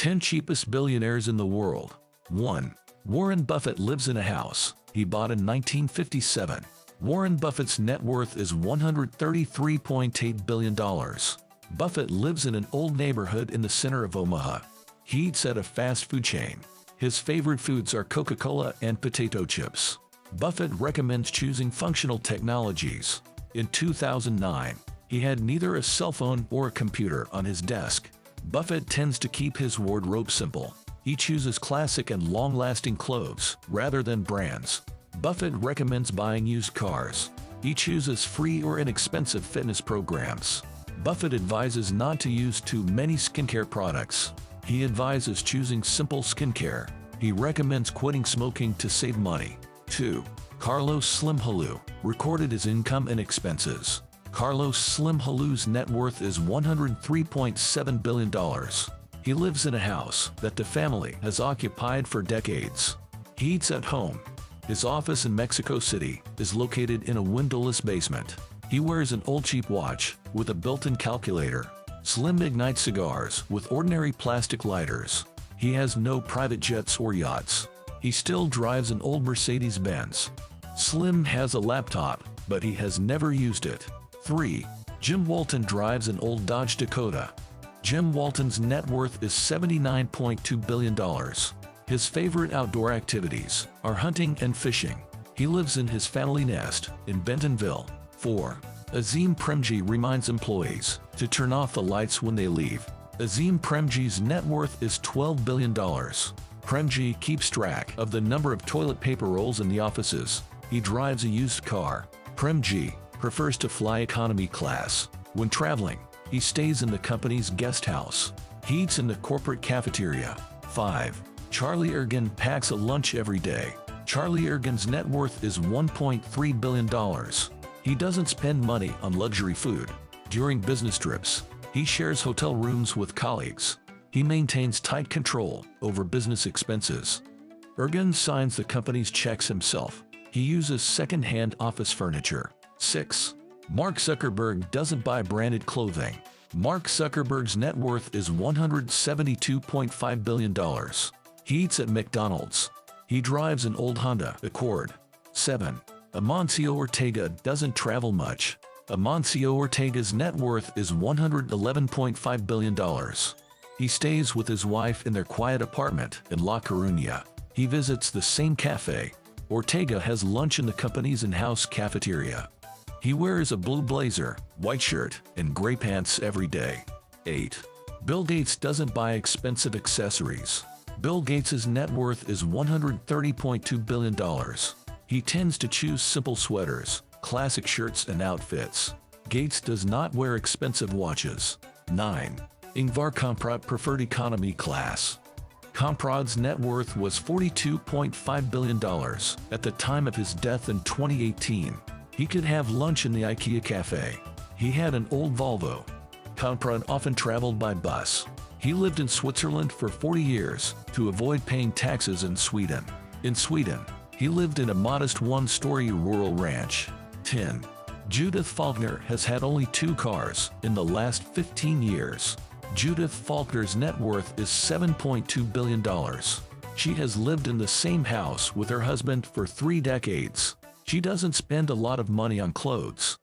10 cheapest billionaires in the world. 1. Warren Buffett lives in a house he bought in 1957. Warren Buffett's net worth is $133.8 billion. Buffett lives in an old neighborhood in the center of Omaha. He eats at a fast food chain. His favorite foods are Coca-Cola and potato chips. Buffett recommends choosing functional technologies. In 2009, he had neither a cell phone or a computer on his desk. Buffett tends to keep his wardrobe simple. He chooses classic and long-lasting clothes rather than brands. Buffett recommends buying used cars. He chooses free or inexpensive fitness programs. Buffett advises not to use too many skincare products. He advises choosing simple skincare. He recommends quitting smoking to save money. 2. Carlos Slim Helú recorded his income and expenses. Carlos Slim Helú's net worth is $103.7 billion. He lives in a house that the family has occupied for decades. He eats at home. His office in Mexico City is located in a windowless basement. He wears an old cheap watch with a built-in calculator. Slim ignites cigars with ordinary plastic lighters. He has no private jets or yachts. He still drives an old Mercedes-Benz. Slim has a laptop, but he has never used it. 3. Jim Walton drives an old Dodge Dakota. Jim Walton's net worth is $79.2 billion. His favorite outdoor activities are hunting and fishing. He lives in his family nest in Bentonville. 4. Azim Premji reminds employees to turn off the lights when they leave. Azim Premji's net worth is $12 billion. Premji keeps track of the number of toilet paper rolls in the offices. He drives a used car. Premji prefers to fly economy class. When traveling, he stays in the company's guest house. He eats in the corporate cafeteria. 5. Charlie Ergen packs a lunch every day. Charlie Ergen's net worth is $1.3 billion. He doesn't spend money on luxury food. During business trips, he shares hotel rooms with colleagues. He maintains tight control over business expenses. Ergen signs the company's checks himself. He uses second-hand office furniture. 6. Mark Zuckerberg doesn't buy branded clothing. Mark Zuckerberg's net worth is $172.5 billion. He eats at McDonald's. He drives an old Honda Accord. 7. Amancio Ortega doesn't travel much. Amancio Ortega's net worth is $111.5 billion. He stays with his wife in their quiet apartment in La Coruña. He visits the same cafe. Ortega has lunch in the company's in-house cafeteria. He wears a blue blazer, white shirt, and gray pants every day. 8. Bill Gates doesn't buy expensive accessories. Bill Gates's net worth is $130.2 billion. He tends to choose simple sweaters, classic shirts, and outfits. Gates does not wear expensive watches. 9. Ingvar Kamprad preferred economy class. Kamprad's net worth was $42.5 billion at the time of his death in 2018. He could have lunch in the IKEA cafe. He had an old Volvo. Kamprad often traveled by bus. He lived in Switzerland for 40 years to avoid paying taxes in Sweden. In Sweden, he lived in a modest one-story rural ranch. 10. Judith Faulkner has had only 2 cars in the last 15 years. Judith Faulkner's net worth is $7.2 billion. She has lived in the same house with her husband for 3 decades. She doesn't spend a lot of money on clothes.